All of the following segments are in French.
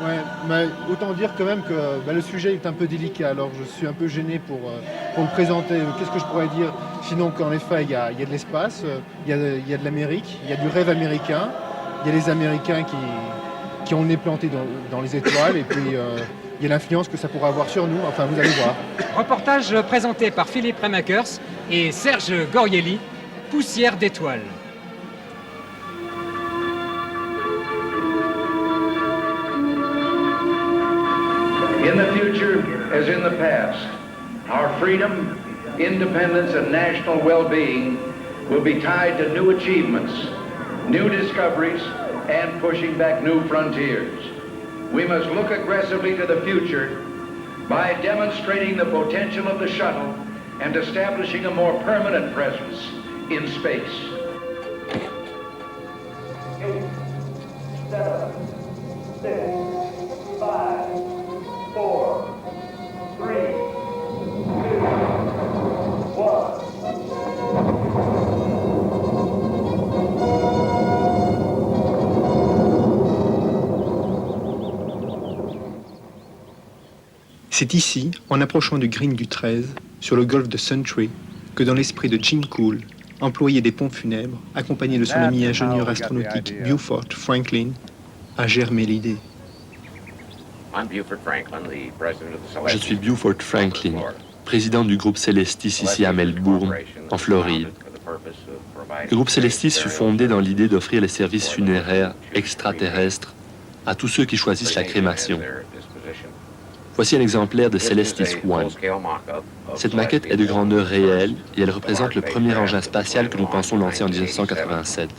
Ouais, mais autant dire quand même que le sujet est un peu délicat, alors je suis un peu gêné pour le présenter. Qu'est-ce que je pourrais dire? Sinon qu'en effet, il y a de l'espace, il y a de l'Amérique, il y a du rêve américain, il y a les Américains qui ont le nez planté dans les étoiles, et puis il y a l'influence que ça pourra avoir sur nous, enfin vous allez voir. Reportage présenté par Philippe Remakers et Serge Gorielli, Poussière d'étoiles. In the future, as in the past, our freedom, independence, and national well-being will be tied to new achievements, new discoveries, and pushing back new frontiers. We must look aggressively to the future by demonstrating the potential of the shuttle and establishing a more permanent presence in space. 8, 7, 6, 5, 4, 3, 2, 1. C'est ici, en approchant du green du 13, sur le golfe de Sentry, que dans l'esprit de Jim Cool, employé des pompes funèbres, accompagné de son ami ingénieur astronautique Buford Franklin, a germé l'idée. Je suis Buford Franklin, président du groupe Celestis ici à Melbourne, en Floride. Le groupe Celestis fut fondé dans l'idée d'offrir les services funéraires extraterrestres à tous ceux qui choisissent la crémation. Voici un exemplaire de Celestis One. Cette maquette est de grandeur réelle et elle représente le premier engin spatial que nous pensons lancer en 1987.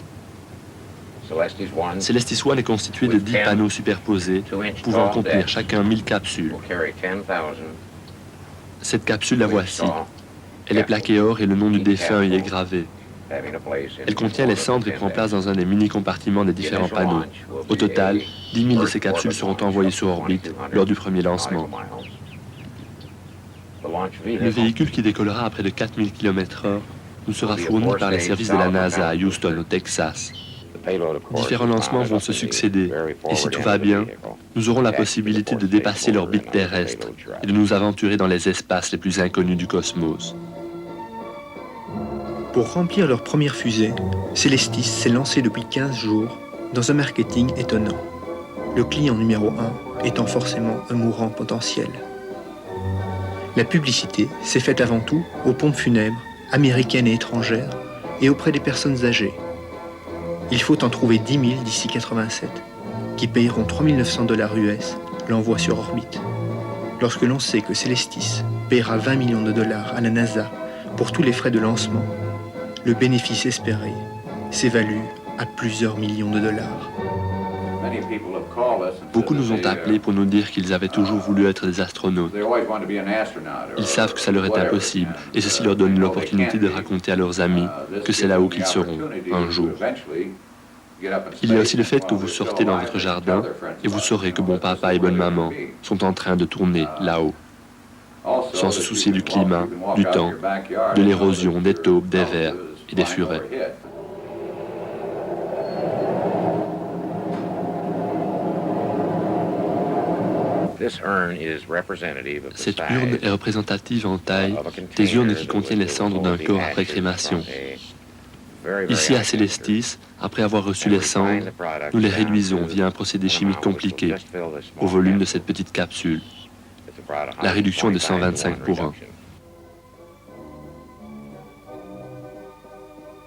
Celestis One est constitué de 10 panneaux superposés pouvant contenir chacun 1000 capsules. Cette capsule, la voici. Elle est plaquée or et le nom du défunt y est gravé. Elle contient les cendres et prend place dans un des mini-compartiments des différents panneaux. Au total, 10 000 de ces capsules seront envoyées sur orbite lors du premier lancement. Le véhicule qui décollera à près de 4000 km/h nous sera fourni par les services de la NASA à Houston, au Texas. Différents lancements vont se succéder, et si tout va bien, nous aurons la possibilité de dépasser l'orbite terrestre et de nous aventurer dans les espaces les plus inconnus du cosmos. Pour remplir leur première fusée, Celestis s'est lancé depuis 15 jours dans un marketing étonnant. Le client numéro 1 étant forcément un mourant potentiel. La publicité s'est faite avant tout aux pompes funèbres, américaines et étrangères, et auprès des personnes âgées. Il faut en trouver 10 000 d'ici 87, qui payeront 3 900 $ US l'envoi sur orbite. Lorsque l'on sait que Celestis paiera 20 millions de dollars à la NASA pour tous les frais de lancement, le bénéfice espéré s'évalue à plusieurs millions de dollars. Beaucoup nous ont appelés pour nous dire qu'ils avaient toujours voulu être des astronautes. Ils savent que ça leur est impossible, et ceci leur donne l'opportunité de raconter à leurs amis que c'est là-haut qu'ils seront, un jour. Il y a aussi le fait que vous sortez dans votre jardin, et vous saurez que bon papa et bonne maman sont en train de tourner là-haut, sans se soucier du climat, du temps, de l'érosion, des taupes, des vers et des furets. Cette urne est représentative en taille des urnes qui contiennent les cendres d'un corps après crémation. Ici à Celestis, après avoir reçu les cendres, nous les réduisons via un procédé chimique compliqué au volume de cette petite capsule. La réduction est de 125 pour 1.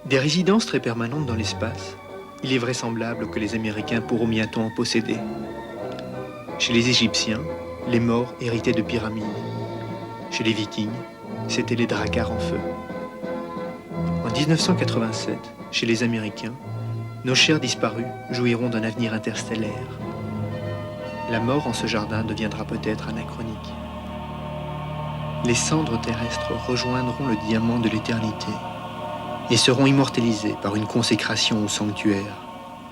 Des résidences très permanentes dans l'espace, il est vraisemblable que les Américains pourront bientôt en posséder. Chez les Égyptiens, les morts héritaient de pyramides. Chez les Vikings, c'étaient les dracars en feu. En 1987, chez les Américains, nos chers disparus jouiront d'un avenir interstellaire. La mort en ce jardin deviendra peut-être anachronique. Les cendres terrestres rejoindront le diamant de l'éternité et seront immortalisées par une consécration au sanctuaire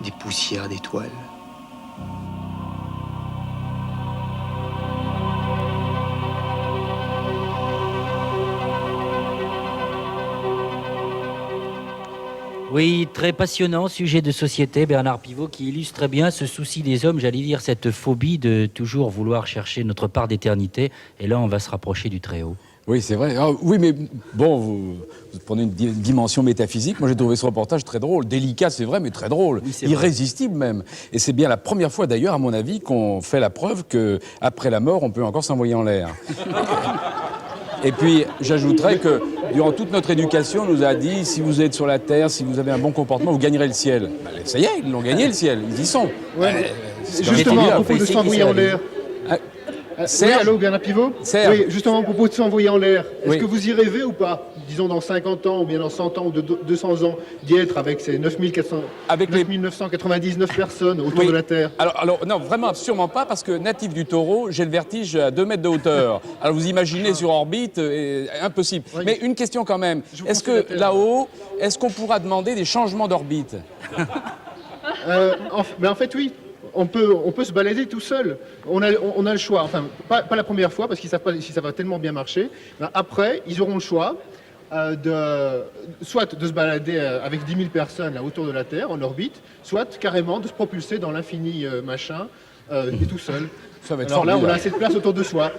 des poussières d'étoiles. Oui, très passionnant, sujet de société, Bernard Pivot, qui illustre très bien ce souci des hommes, j'allais dire cette phobie de toujours vouloir chercher notre part d'éternité. Et là, on va se rapprocher du très haut. Oui, c'est vrai. Ah, oui, mais bon, vous prenez une dimension métaphysique. Moi, j'ai trouvé ce reportage très drôle. Délicat, c'est vrai, mais très drôle. Oui, irrésistible même. Et c'est bien la première fois, d'ailleurs, à mon avis, qu'on fait la preuve qu'après la mort, on peut encore s'envoyer en l'air. Et puis, j'ajouterais que, durant toute notre éducation, on nous a dit, si vous êtes sur la Terre, si vous avez un bon comportement, vous gagnerez le ciel. Ben, ça y est, ils l'ont gagné, le ciel. Ils y sont. Ouais, justement, à propos de s'envoyer en l'air. Oui, allô, Bernard Pivot. Oui, justement, à propos de s'envoyer en l'air, est-ce que vous y rêvez ou pas? Disons dans 50 ans, ou bien dans 100 ans, ou 200 ans, d'y être avec ces 9999 personnes autour de la Terre? Alors, non, vraiment, sûrement pas, parce que natif du Taureau, j'ai le vertige à 2 mètres de hauteur. Alors, vous imaginez sur orbite, impossible. Oui. Mais une question quand même. Est-ce que là-haut, est-ce qu'on pourra demander des changements d'orbite? En fait, oui. On peut se balader tout seul. On a le choix. Enfin, pas la première fois, parce qu'ils ne savent pas si ça va tellement bien marcher. Mais après, ils auront le choix soit de se balader avec 10 000 personnes là, autour de la Terre, en orbite, soit carrément de se propulser dans l'infini et tout seul. Ça va être Alors là, formidable. on a assez de place autour de soi.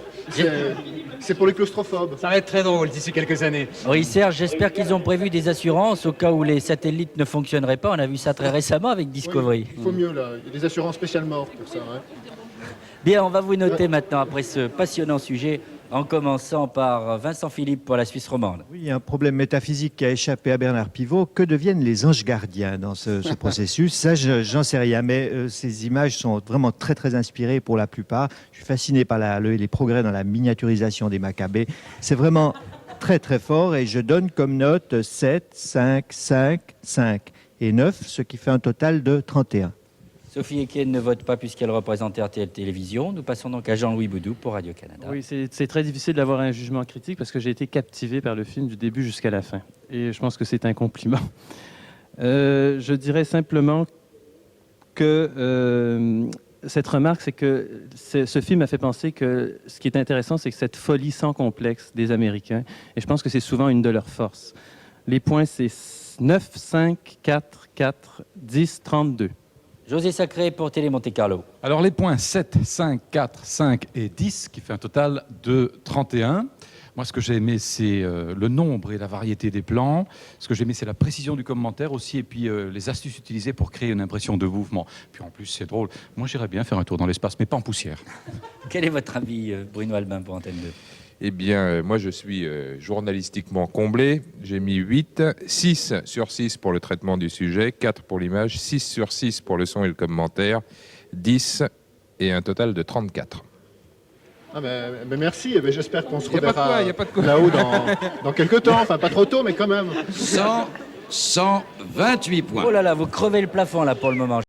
C'est pour les claustrophobes. Ça va être très drôle d'ici quelques années. Oui, Serge, j'espère qu'ils ont prévu des assurances au cas où les satellites ne fonctionneraient pas. On a vu ça très récemment avec Discovery. Oui, il faut mieux, là. Il y a des assurances spécialement pour ça. Hein. Bien, on va vous noter maintenant, après ce passionnant sujet, en commençant par Vincent Philippe pour la Suisse romande. Oui, il y a un problème métaphysique qui a échappé à Bernard Pivot. Que deviennent les anges gardiens dans ce processus? Ça, j'en sais rien, mais ces images sont vraiment très, très inspirées pour la plupart. Je suis fasciné par les progrès dans la miniaturisation des Maccabées. C'est vraiment très, très fort et je donne comme note 7, 5, 5, 5 et 9, ce qui fait un total de 31. Sophie Etienne ne vote pas puisqu'elle représente RTL Télévision. Nous passons donc à Jean-Louis Boudou pour Radio-Canada. Oui, c'est très difficile d'avoir un jugement critique parce que j'ai été captivé par le film du début jusqu'à la fin. Et je pense que c'est un compliment. Je dirais simplement que cette remarque, c'est que ce film m'a fait penser que ce qui est intéressant, c'est que cette folie sans complexe des Américains, et je pense que c'est souvent une de leurs forces. Les points, c'est 9, 5, 4, 4, 10, 32. José Sacré pour Télé Monte Carlo. Alors les points 7, 5, 4, 5 et 10, qui fait un total de 31. Moi, ce que j'ai aimé, c'est le nombre et la variété des plans. Ce que j'ai aimé, c'est la précision du commentaire aussi, et puis les astuces utilisées pour créer une impression de mouvement. Puis en plus, c'est drôle. Moi, j'irais bien faire un tour dans l'espace, mais pas en poussière. Quel est votre avis, Bruno Albin, pour Antenne 2 ? Eh bien, moi, je suis journalistiquement comblé. J'ai mis 8, 6 sur 6 pour le traitement du sujet, 4 pour l'image, 6 sur 6 pour le son et le commentaire, 10 et un total de 34. Ah ben merci, j'espère qu'on se reverra y a pas de quoi. là-haut dans quelques temps, enfin pas trop tôt, mais quand même. 128 points. Oh là là, vous crevez le plafond là pour le moment.